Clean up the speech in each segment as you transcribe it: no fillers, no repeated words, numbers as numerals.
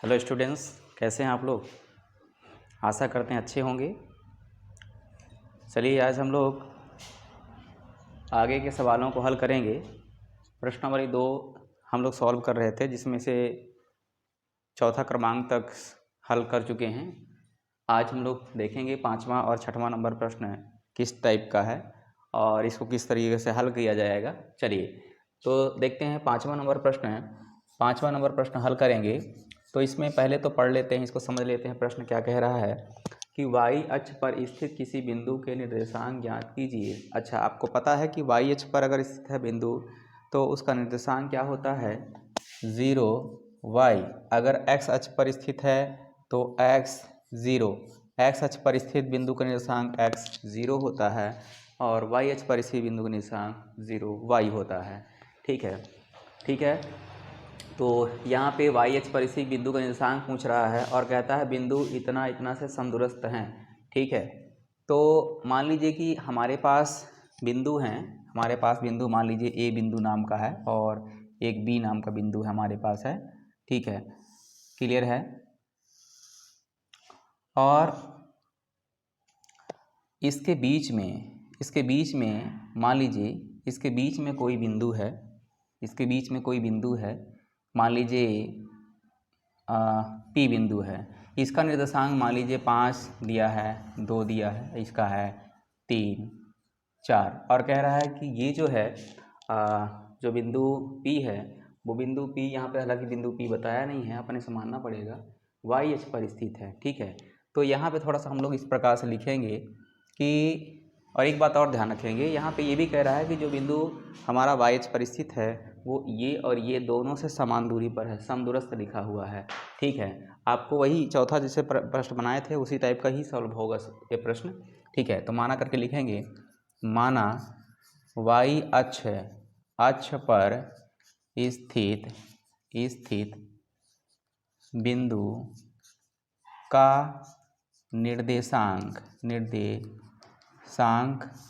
Hello students, कैसे हैं आप लोग। आशा करते हैं अच्छे होंगे। चलिए आज हम लोग आगे के सवालों को हल करेंगे। प्रश्न नंबर 2 हम लोग सॉल्व कर रहे थे, जिसमें से चौथा क्रमांक तक हल कर चुके हैं। आज हम लोग देखेंगे 5वां और 6वां नंबर प्रश्न किस टाइप का है और इसको किस तरीके से हल किया जाएगा। चलिए तो देखते हैं 5वां नंबर प्रश्न है। 5वां नंबर प्रश्न हल करेंगे तो इसमें पहले तो पढ़ लेते हैं, इसको समझ लेते हैं। प्रश्न क्या कह रहा है कि y अक्ष पर स्थित किसी बिंदु के निर्देशांक ज्ञात कीजिए। अच्छा, आपको पता है कि y अक्ष पर अगर स्थित है बिंदु तो उसका निर्देशांक क्या होता है 0 y। अगर x अक्ष पर स्थित है तो x 0। x अक्ष पर स्थित बिंदु का निर्देशांक x 0 होता है और y अक्ष पर स्थित बिंदु का निर्देशांक 0 y होता है। ठीक है। तो यहाँ पे y अक्ष पर स्थित बिंदु का निर्देशांक पूछ रहा है और कहता है बिंदु इतना इतना से समदूरस्थ हैं। ठीक है, तो मान लीजिए कि हमारे पास बिंदु हैं। हमारे पास बिंदु मान लीजिए a बिंदु नाम का है और एक b नाम का बिंदु हमारे पास है। ठीक है, क्लियर है। और इसके बीच में मान लीजिए इसके बीच में कोई बिंदु है। इसके बीच में कोई बिंदु है, मान लीजिए P बिंदु है। इसका निर्देशांक मान लीजिए 5 दिया है, 2 दिया है, इसका है 3 4 और कह रहा है कि ये जो है जो बिंदु P है वो बिंदु P यहाँ पे, हालांकि बिंदु P बताया नहीं है, अपने से मानना पड़ेगा, y अक्ष पर स्थित है। ठीक है, तो यहाँ पे थोड़ा सा हम लोग इस प्रकार से लिखेंगे कि, और एक बात और ध्यान रखेंगे, यहाँ पे ये भी कह रहा है कि जो बिंदु हमारा y अक्ष पर स्थित है वो ये और ये दोनों से समान दूरी पर है, समदूरस्थ लिखा हुआ है। ठीक है, आपको वही चौथा जैसे प्रश्न बनाए थे उसी टाइप का ही सॉल्व होगा ये प्रश्न। ठीक है, तो माना करके लिखेंगे, माना y अक्ष पर स्थित बिंदु का निर्देशांक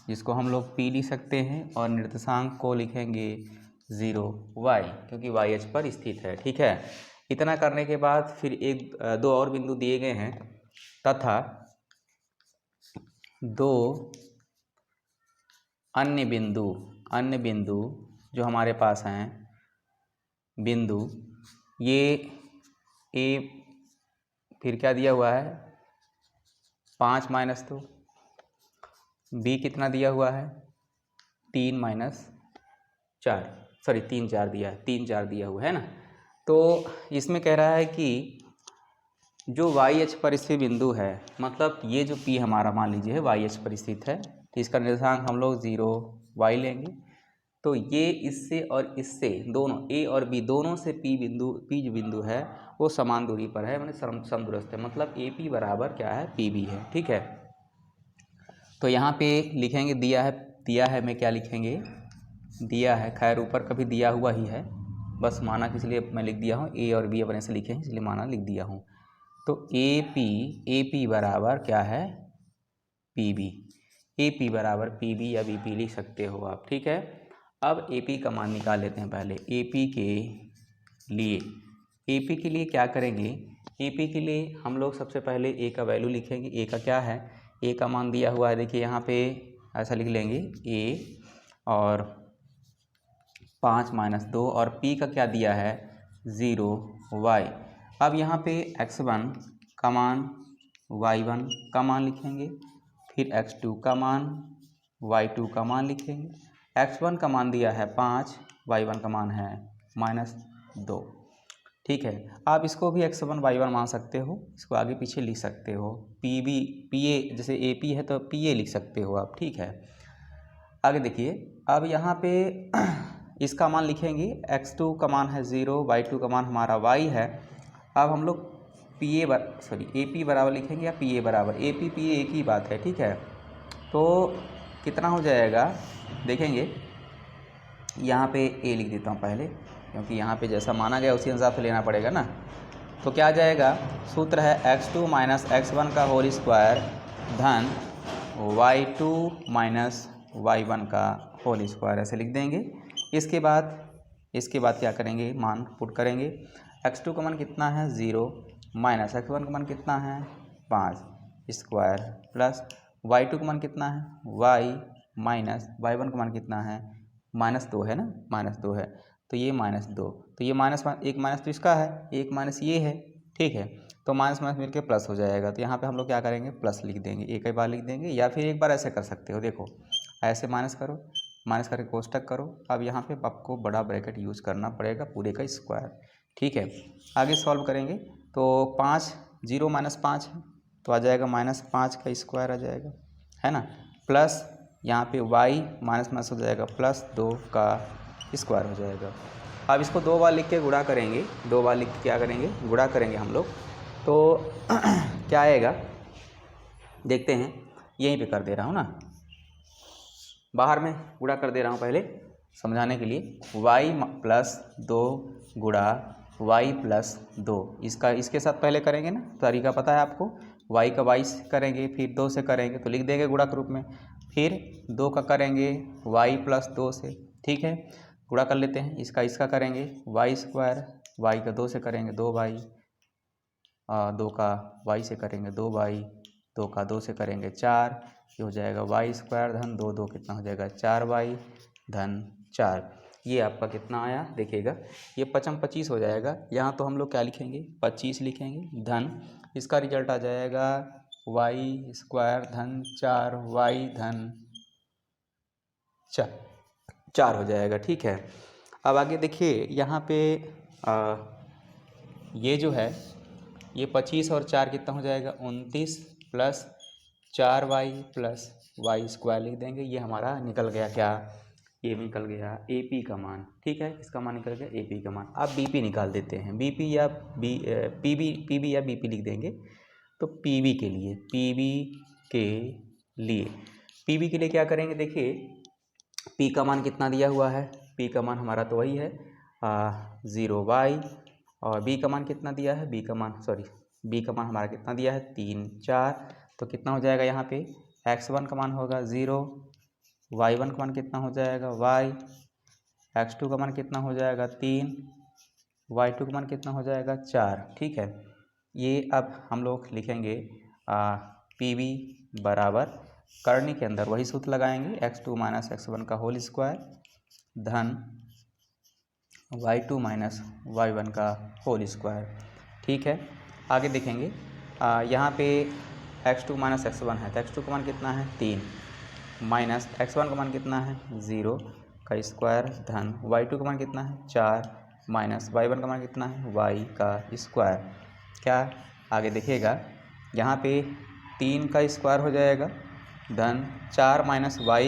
जिसको हम लोग P लिख सकते हैं और निर्देशांक को लिखेंगे 0 y, क्योंकि y अक्ष पर स्थित है। ठीक है, इतना करने के बाद फिर दो और बिंदु दिए गए हैं तथा दो अन्य बिंदु जो हमारे पास हैं बिंदु, ये A फिर क्या दिया हुआ है 5 - 2, B कितना दिया हुआ है 3 - 4, सॉरी 3 4 दिया है, 3 4 दिया हुआ है ना। तो इसमें कह रहा है कि जो y अक्ष पर स्थित बिंदु है, मतलब ये जो P हमारा मान लीजिए है y अक्ष पर स्थित है, तो इसका निर्देशांक हम लोग 0 y लेंगे। तो ये इससे और इससे दोनों A और B दोनों से P जो बिंदु है वो समान दूरी पर है, मैंने समदूरस्थ है, मतलब AP बराबर क्या है PB है। ठीक है, तो यहाँ पे लिखेंगे दिया है में क्या लिखेंगे, दिया है, खैर ऊपर कभी दिया हुआ ही है, बस माना कि इसलिए मैं लिख दिया हूँ, A और B अपने से लिखे हैं इसलिए माना लिख दिया हूँ। तो AP बराबर क्या है PB, AP बराबर PB या BP लिख सकते हो आप। ठीक है, अब AP का मान निकाल लेते हैं। पहले AP के लिए क्या करेंगे, AP के लिए हम लोग सबसे पहले A का वैल्यू लिखेंगे। A का क्या है, A का मान दिया हुआ है, देखिए यहाँ पे ऐसा लिख लेंगे A और 5 - 2 और P का क्या दिया है 0 y। अब यहाँ पे x1 का मान y1 का मान लिखेंगे, फिर x2 का मान y2 का मान लिखेंगे। x1 का मान दिया है 5, y1 का मान है -2। ठीक है, आप इसको भी x1 y1 मान सकते हो, इसको आगे पीछे लिख सकते हो। PA जैसे AP है तो PA लिख सकते हो आप। ठीक है, आगे देखिए, अब यहाँ पे इसका मान लिखेंगे, x2 का मान है 0, y2 का मान हमारा y है। अब हम लोग AP बराबर लिखेंगे या PA बराबर, AP PA एक ही बात है। ठीक है, तो कितना हो जाएगा देखेंगे, यहाँ पे A लिख देता हूँ पहले, क्योंकि यहाँ पे जैसा माना गया उसी हिसाब से लेना पड़ेगा ना। तो क्या आ जाएगा, सूत्र है x2 - x1 का होल स्क्वायर धन y2 - y1 का होल स्क्वायर, ऐसे लिख देंगे। इसके बाद क्या करेंगे, मान पुट करेंगे। x2 का मान कितना है 0 माइनस x1 का मान कितना है 5 स्क्वायर प्लस y2 का मान कितना है y माइनस y1 का मान कितना है -2 है ना, -2 है तो ये -2, तो ये माइनस एक माइनस तो इसका है, एक माइनस ये है, ठीक है। तो माइनस माइनस मिलकर प्लस हो जाएगा, तो यहाँ पे हम लोग क्या करेंगे प्लस लिख देंगे, एक ही बार लिख देंगे, या फिर एक बार ऐसे कर सकते हो, देखो ऐसे माइनस करो, माइनस करके कोष्टक करो। अब यहाँ पे आपको बड़ा ब्रैकेट यूज़ करना पड़ेगा पूरे का स्क्वायर, ठीक है। आगे सॉल्व करेंगे तो 5 0 - 5 है तो आ जाएगा -5 का स्क्वायर आ जाएगा, है ना, प्लस यहाँ पे y माइनस माइनस हो जाएगा +2 का स्क्वायर हो जाएगा। अब इसको 2 बार लिख के गुणा करेंगे, 2 बार लिख के क्या करेंगे गुणा करेंगे हम लोग, तो क्या आएगा देखते हैं, यहीं पे कर दे रहा हूँ ना, बाहर में गुणा कर दे रहा हूँ पहले समझाने के लिए, y + 2 गुणा y + 2, इसका इसके साथ पहले करेंगे ना, तरीका पता है आपको, y का y से करेंगे फिर 2 से करेंगे तो लिख देंगे गुणा के रूप में, फिर 2 का करेंगे y + 2 से, ठीक है, गुणा कर लेते हैं, इसका करेंगे y², y का 2 से करेंगे 2y, 2 का y से करेंगे 2y, 2 का 2 से करेंगे 4, ये हो जाएगा y² धन 2 2 कितना हो जाएगा 4y धन 4। ये आपका कितना आया देखिएगा, ये 25 हो जाएगा। यहाँ तो हम लोग क्या लिखेंगे 25 लिखेंगे धन, इसका रिजल्ट आ जाएगा y² धन 4y धन 4 हो जाएगा, ठीक है। अब आगे देखिए यहाँ पे ये जो है ये 25 और 4 कितना हो जाएगा 29 प्लस 4y प्लस y² लिख देंगे, ये हमारा निकल गया क्या, ये निकल गया AP का मान, ठीक है, इसका मान निकल गया AP का मान। अब BP निकाल देते हैं, BP या PB या BP लिख देंगे, तो PB के लिए क्या करेंगे देखिए, P का मान कितना दिया हुआ है, P का मान हमारा तो वही है 0y, और B का मान कितना दिया है, B का मान हमारा कितना दिया है 3 4, तो कितना हो जाएगा यहाँ पे x1 का मान होगा 0, y1 का मान कितना हो जाएगा y, x2 का मान कितना हो जाएगा 3, y2 का मान कितना हो जाएगा 4, ठीक है। ये अब हम लोग लिखेंगे PB बराबर करने के अंदर वही सूत्र लगाएंगे, x2 - x1 का होल स्क्वायर धन y2 - y1 का होल स्क्वायर, ठीक है। आगे देखेंगे यहाँ पे x2 - x1 है तो x2 का मान कितना है 3 माइनस x1 का मान कितना है 0 का स्क्वायर धन y2 का मान कितना है 4 माइनस y1 का मान कितना है y का स्क्वायर। क्या आगे देखिएगा यहाँ पे 3 का स्क्वायर हो जाएगा धन 4 माइनस y,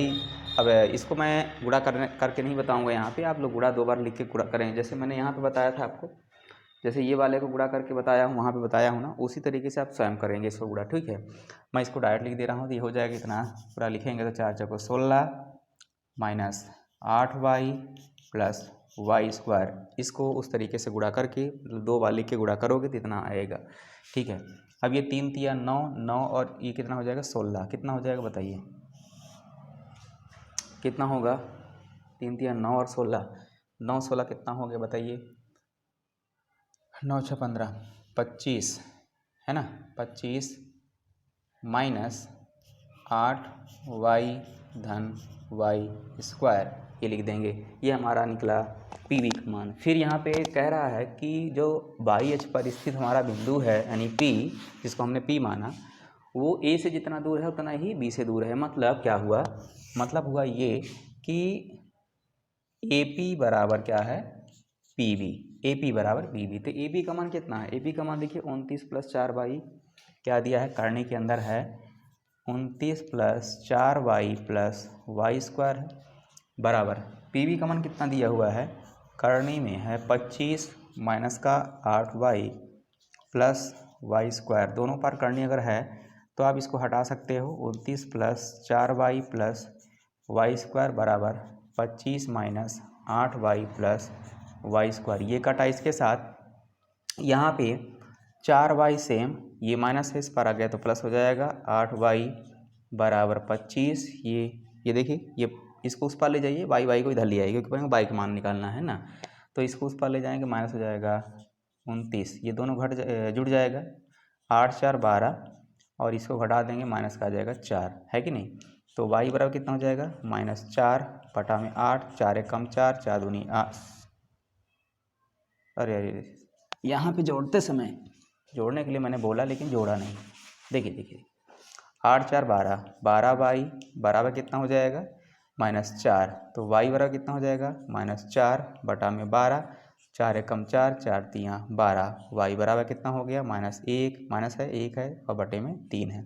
अब इसको मैं गुणा करके नहीं बताऊंगा, यहाँ पे आप लोग गुणा 2 बार लिख के गुणा करें, जैसे मैंने यहाँ पे बताया था आपको, जैसे ये वाले को गुणा करके बताया हूँ वहाँ पे बताया हूँ ना, उसी तरीके से आप स्वयं करेंगे इसको गुणा, ठीक है। मैं इसको डायरेक्ट लिख दे रहा हूँ तो ये हो जाएगा इतना, पूरा लिखेंगे तो 4 चौको 16 माइनस 8y प्लस y², इसको उस तरीके से गुणा करके 2 बार लिख के गुणा करोगे तो इतना आएगा, ठीक है। अब ये 3 तिया 9 9 और ये कितना हो जाएगा 16, कितना हो जाएगा बताइए कितना होगा, 3 तिया 9 और 16, 9 16 कितना हो गया बताइए, 9 6 15 25 है ना, 25 माइनस 8y धन y², ये लिख देंगे, ये हमारा निकला PB का मान। फिर यहाँ पे कह रहा है कि जो बाई अक्ष पर स्थित हमारा बिंदु है यानी P, जिसको हमने P माना, वो A से जितना दूर है उतना ही B से दूर है। मतलब क्या हुआ, मतलब हुआ ये कि AP बराबर क्या है PB, AP बराबर PB। तो AP का मान कितना है, AP का मान देखिए 29 + 4y, क्या दिया है करने के अंदर है 29 + 4y प्लस y² है, बराबर PB का मान कितना दिया हुआ है, करनी में है 25 माइनस का 8y प्लस y², दोनों पार करनी अगर है तो आप इसको हटा सकते हो, 29 + 4y प्लस y² बराबर 25 माइनस 8y प्लस y², ये कटा इसके साथ, यहाँ पे 4y सेम, ये माइनस है इस पर आ गया तो प्लस हो जाएगा, 8y बराबर 25, ये देखिए ये इसको उस पार ले जाइए, y को इधर ले आइए क्योंकि y का मान निकालना है ना, तो इसको उस पार ले जाएंगे माइनस हो जाएगा 29, ये दोनों जुड़ जाएगा, 8 4 12 और इसको घटा देंगे, माइनस का आ जाएगा 4, है कि नहीं। तो y बराबर कितना हो जाएगा, -4 बटा में 8, 4 एक कम 4, 4 दूनी 8। अरे अरे, यहाँ पे जोड़ते समय जोड़ने के लिए मैंने बोला लेकिन जोड़ा नहीं। देखिए 8 4 12, 12y बराबर कितना हो जाएगा, -4। तो y बराबर कितना हो जाएगा, -4 बटा में 12, 4 एक कम 4, 4 तियाँ 12, y बराबर कितना हो गया, -1, माइनस है 1 है और बटे में 3 है।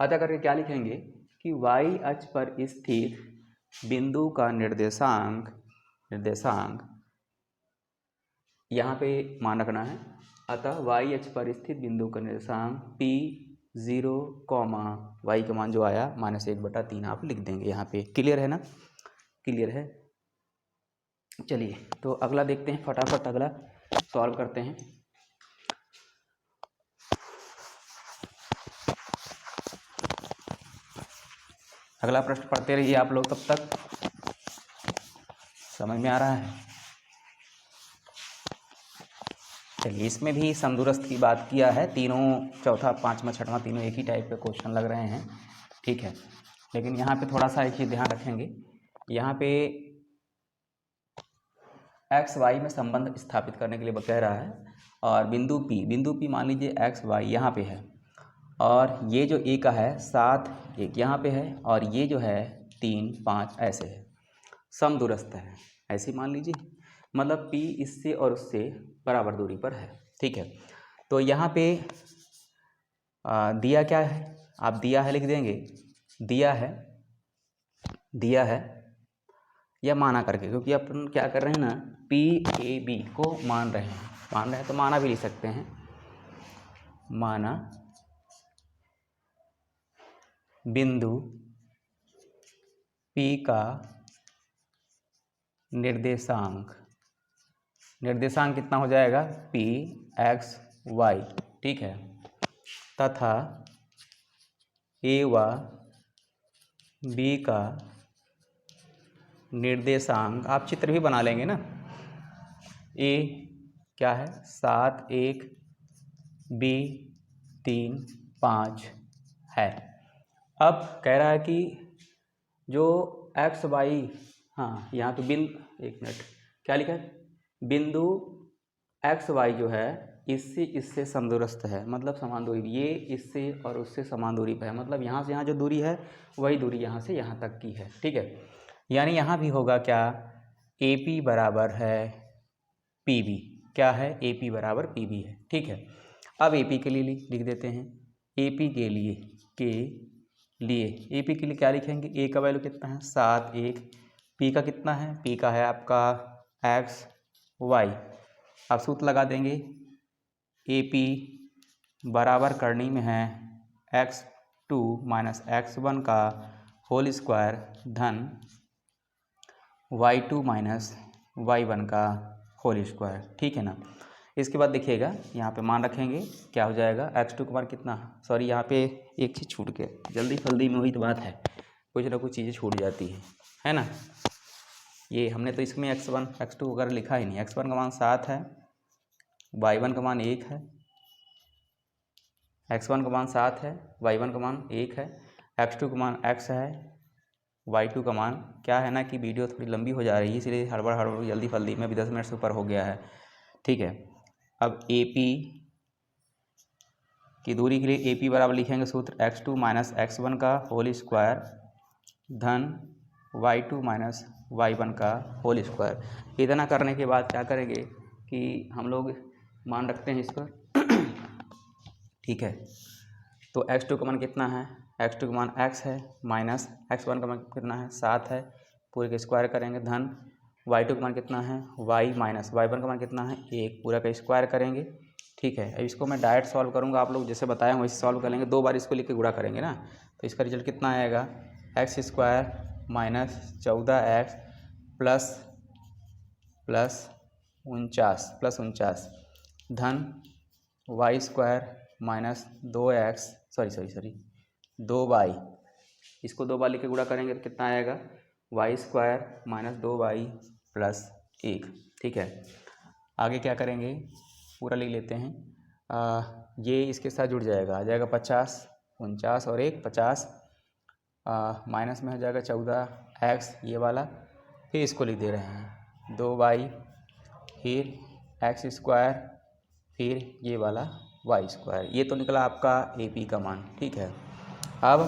अतः करके क्या लिखेंगे कि y अक्ष पर स्थित बिंदु का निर्देशांक यहाँ पे मान रखना है। अतः y अक्ष पर स्थित बिंदु का निर्देशांक P0, y का मान जो आया -1/3 आप लिख देंगे यहाँ पे। क्लियर है ना, क्लियर है। चलिए तो अगला देखते हैं, फटाफट अगला सॉल्व करते हैं। अगला प्रश्न पढ़ते रहिए आप लोग, तब तक समझ में आ रहा है। चलिए इसमें भी समदूरस्थ की बात किया है, तीनों चौथा पाँचवा छठवां तीनों एक ही टाइप के क्वेश्चन लग रहे हैं, ठीक है। लेकिन यहाँ पे थोड़ा सा एक चीज़ ध्यान रखेंगे, यहाँ पे एक्स वाई में संबंध स्थापित करने के लिए कह रहा है, और बिंदु P मान लीजिए एक्स वाई यहाँ पे है, और ये जो ए का है 7 1 यहाँ पे है, और ये जो है 3 5 ऐसे है, समदूरस्थ है ऐसे मान लीजिए, मतलब P इससे और उससे बराबर दूरी पर है, ठीक है। तो यहाँ पे दिया क्या है, आप दिया है लिख देंगे, दिया है या माना करके, क्योंकि अपन क्या कर रहे हैं ना, PAB को मान रहे हैं तो माना भी लिख सकते हैं, माना बिंदु P का निर्देशांक कितना हो जाएगा, PXY, ठीक है, तथा A व B का निर्देशांक, आप चित्र भी बना लेंगे ना, A क्या है 7 1, B 3 5 है। अब कह रहा है कि जो एक्स वाई, हाँ यहाँ पे एक मिनट क्या लिखा है, बिंदु एक्स वाई जो है इससे समदूरस्थ है, मतलब समान दूरी, ये इससे और उससे समान दूरी पर है, मतलब यहाँ से यहाँ जो दूरी है वही दूरी यहाँ से यहाँ तक की है, ठीक है। यानी यहाँ भी होगा क्या, AP बराबर है PB, क्या है, AP बराबर PB है, ठीक है। अब AP के लिए लिख देते हैं, AP के लिए AP के लिए क्या लिखेंगे, A का वैल्यू कितना है 7 1, P का कितना है, P का है आपका XY, अब सूत्र लगा देंगे, AP बराबर करनी में है x2 माइनस x1 का होल स्क्वायर धन y2 माइनस y1 का होल स्क्वायर, ठीक है ना। इसके बाद देखिएगा यहाँ पे मान रखेंगे, क्या हो जाएगा, x2 का मान कितना, सॉरी यहाँ पे एक चीज़ छूट गया, जल्दी फल्दी में वही तो बात है, कुछ ना कुछ चीज़ें छूट जाती है ना। ये हमने तो इसमें x1 x2 वगैरह लिखा ही नहीं, x1 का मान 7 है, y1 का मान 1 है, x1 का मान 7 है, y1 का मान 1 है, x2 का मान x है, y2 का मान क्या है ना, कि वीडियो थोड़ी लंबी हो जा रही है इसलिए हड़बड़ जल्दी फल्दी में भी 10 मिनट से ऊपर हो गया है, ठीक है। अब AP की दूरी के लिए AP बराबर लिखेंगे सूत्र x2 माइनस x1 का होल स्क्वायर धन y2 माइनस y1 का होल स्क्वायर। इतना करने के बाद क्या करेंगे कि हम लोग मान रखते हैं इस पर, ठीक है। तो x2 का मान कितना है, x2 का मान x है, माइनस x1 का मान कितना है 7 है, पूरे का स्क्वायर करेंगे, धन y2 का मान कितना है y, माइनस y1 का मान कितना है 1, पूरा का स्क्वायर करेंगे, ठीक है। अब इसको मैं डायरेक्ट सॉल्व करूँगा, आप लोग जैसे बताया वैसे सॉल्व कर लेंगे, 2 बार इसको लिख के गुणा करेंगे ना, तो इसका रिजल्ट कितना आएगा, x square minus 14x plus 49 धन Y square minus 2x 2y, इसको 2 बार लिख के गुणा करेंगे तो कितना आएगा, Y square minus 2y plus 1, ठीक है। आगे क्या करेंगे, पूरा लिख लेते हैं। ये इसके साथ जुड़ जाएगा, आ जाएगा 50, 49 और 1 50, माइनस में हो जाएगा 14x ये वाला, फिर इसको लिख दे रहे हैं 2y, फिर x स्क्वायर, फिर ये वाला y स्क्वायर। ये तो निकला आपका AP का मान। ठीक है, अब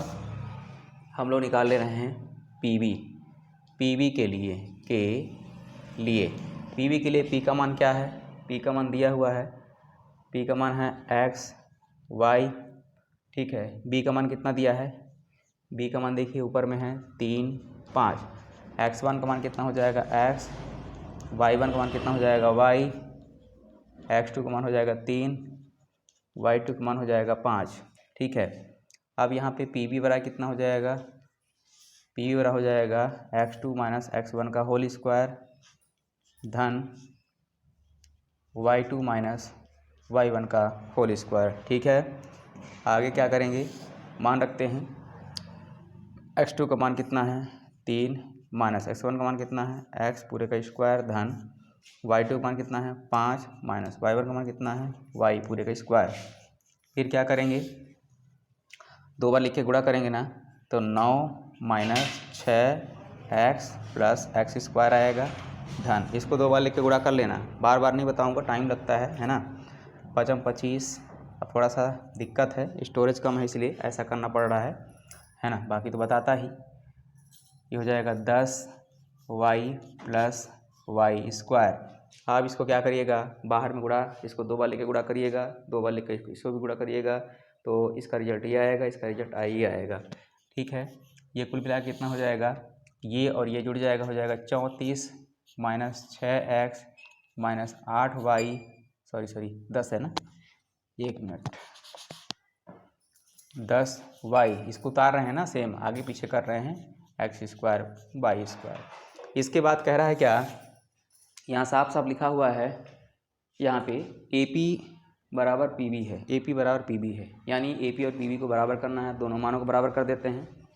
हम लोग निकाल ले रहे हैं PB के लिए PB के लिए P का मान क्या है? P का मान दिया हुआ है, P का मान है x y। ठीक है, B का मान कितना दिया है? B का मान देखिए ऊपर में है 3 5। x1 का मान कितना हो जाएगा x, y1 का मान कितना हो जाएगा y, x2 का मान हो जाएगा 3, y2 का मान हो जाएगा 5। ठीक है, अब यहाँ पे PB बराबर कितना हो जाएगा? PB बराबर हो जाएगा x2 माइनस x1 का होल स्क्वायर धन y2 माइनस y1 का होल स्क्वायर। ठीक है, आगे क्या करेंगे? मान रखते हैं, x2 का मान कितना है 3 माइनस x1 का मान कितना है x पूरे का स्क्वायर धन y2 का मान कितना है 5 माइनस y1 का मान कितना है y पूरे का स्क्वायर। फिर क्या करेंगे? 2 बार लिख के गुणा करेंगे ना, तो 9 minus 6x plus x square आएगा धन, इसको 2 बार लिख के गुणा कर लेना, बार बार नहीं बताऊंगा, टाइम लगता है ना। 5 25, अब थोड़ा सा दिक्कत है, स्टोरेज कम है इसलिए ऐसा करना पड़ रहा है ना, बाकी तो बताता ही। ये हो जाएगा 10y प्लस y स्क्वायर। अब इसको क्या करिएगा? बाहर में गुणा, इसको 2 बार लेके गुणा करिएगा, 2 बार लेके इसको भी गुणा करिएगा, तो इसका रिजल्ट ये आएगा, इसका रिजल्ट ही आएगा। ठीक है, ये कुल मिला के कितना हो जाएगा? ये और ये जुड़ जाएगा, हो जाएगा 34 minus 6x minus 8y, sorry 10 है ना, 1 मिनट, 10y, इसको उतार रहे हैं ना, सेम आगे पीछे कर रहे हैं, x स्क्वायर y स्क्वायर। इसके बाद कह रहा है क्या? यहाँ साफ साफ लिखा हुआ है यहाँ पे AP बराबर PB है, AP बराबर PB है, यानी AP और PB को बराबर करना है, दोनों मानों को बराबर कर देते हैं,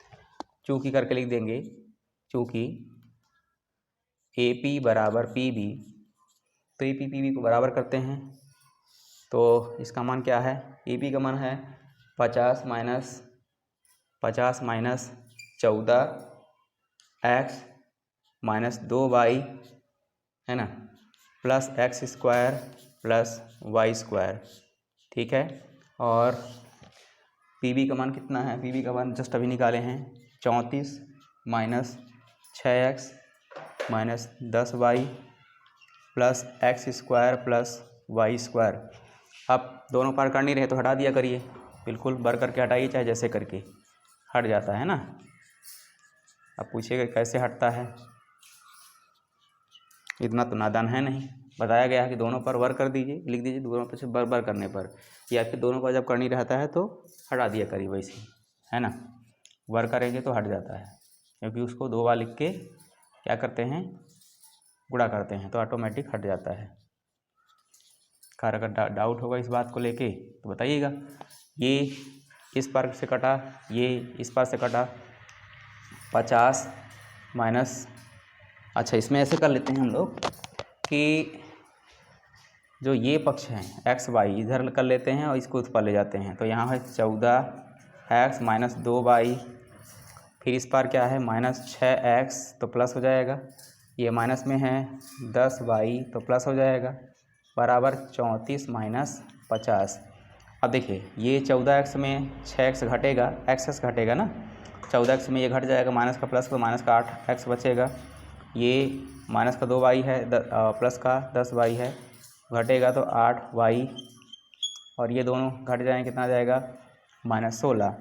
चूँकि करके लिख देंगे, चूँकि AP बराबर PB, तो AP PB को बराबर करते हैं, तो इसका मान क्या है? AP का मान है 50 माइनस 14x माइनस 2y है ना, plus x square plus y square. ठीक है, और PB का मान कितना है? PB का मान जस्ट अभी निकाले हैं, 34 minus 6x minus 10y plus x square plus y square. अब दोनों पार कर नहीं रहे तो हटा दिया करिए, बिल्कुल बर करके हटाइए, चाहे जैसे करके हट जाता है ना। अब पूछिएगा कैसे हटता है, इतना तो नादान है नहीं, बताया गया है कि दोनों पर वर्क कर दीजिए, लिख दीजिए दोनों पर से बर करने पर, या फिर दोनों पर जब करनी रहता है तो हटा दिया करिए वैसे, है ना, वर्क करेंगे तो हट जाता है, क्योंकि उसको 2 बार लिख के क्या करते हैं? गुणा करते हैं, तो ऑटोमेटिक हट जाता है। खैर अगर डाउट होगा इस बात को लेके तो बताइएगा। ये इस पार से कटा, ये इस पार से कटा, 50 माइनस, अच्छा इसमें ऐसे कर लेते हैं हम लोग कि जो ये पक्ष हैं एक्स वाई इधर कर लेते हैं और इसको उस पर ले जाते हैं, तो यहाँ है 14x माइनस 2y, फिर इस पार क्या है माइनस 6x, तो प्लस हो जाएगा, ये माइनस में है 10y, तो प्लस हो जाएगा, बराबर 34 माइनस 50। अब देखिए ये 14x में 6x घटेगा, x घटेगा ना, 14x में ये घट जाएगा, माइनस का प्लस का माइनस का 8x बचेगा, ये माइनस का 2y है, प्लस का 10y है, घटेगा तो 8y, और ये दोनों घट जाएंगे, कितना आ जाएगा माइनस 16,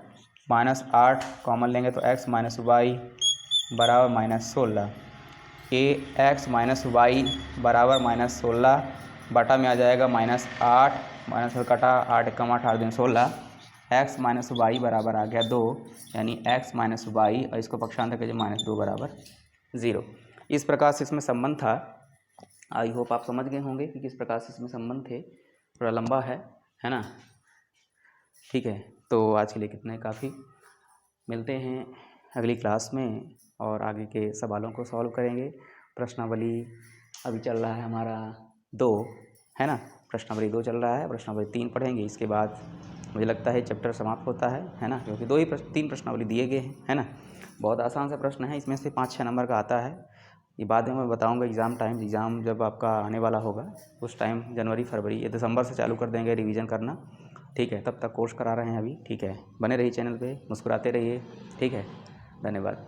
माइनस 8 कॉमन लेंगे तो x माइनस वाई बराबर माइनस 16, ये x माइनस वाई बराबर माइनस 16 बटा में आ जाएगा माइनस 8, माइनस कटा 8 कम 8 8 दिन 16, x माइनस वाई बराबर आ गया 2, यानी x माइनस वाई, और इसको पक्षांतर कीजिए माइनस 2 बराबर 0। इस प्रकार से इसमें संबंध था। आई होप आप समझ गए होंगे कि किस प्रकार से इसमें संबंध थे, थोड़ा लंबा है ना। ठीक है, तो आज के लिए कितना है काफ़ी, मिलते हैं अगली क्लास में और आगे के सवालों को सॉल्व करेंगे। प्रश्नावली अभी चल रहा है हमारा 2, है ना। प्रश्नावली 2 चल रहा है, प्रश्नावली 3 पढ़ेंगे। इसके बाद मुझे लगता है चैप्टर समाप्त होता है ना, क्योंकि 3 प्रश्नावली दिए गए हैं, है ना। बहुत आसान सा प्रश्न है, इसमें से 5-6 नंबर का आता है। ये बाद में मैं बताऊंगा एग्ज़ाम जब आपका आने वाला होगा उस टाइम जनवरी फरवरी या दिसंबर से चालू कर देंगे रिवीजन करना, ठीक है। तब तक कोर्स करा रहे हैं अभी, ठीक है। बने रहिए चैनल पे, मुस्कुराते रहिए, ठीक है। धन्यवाद।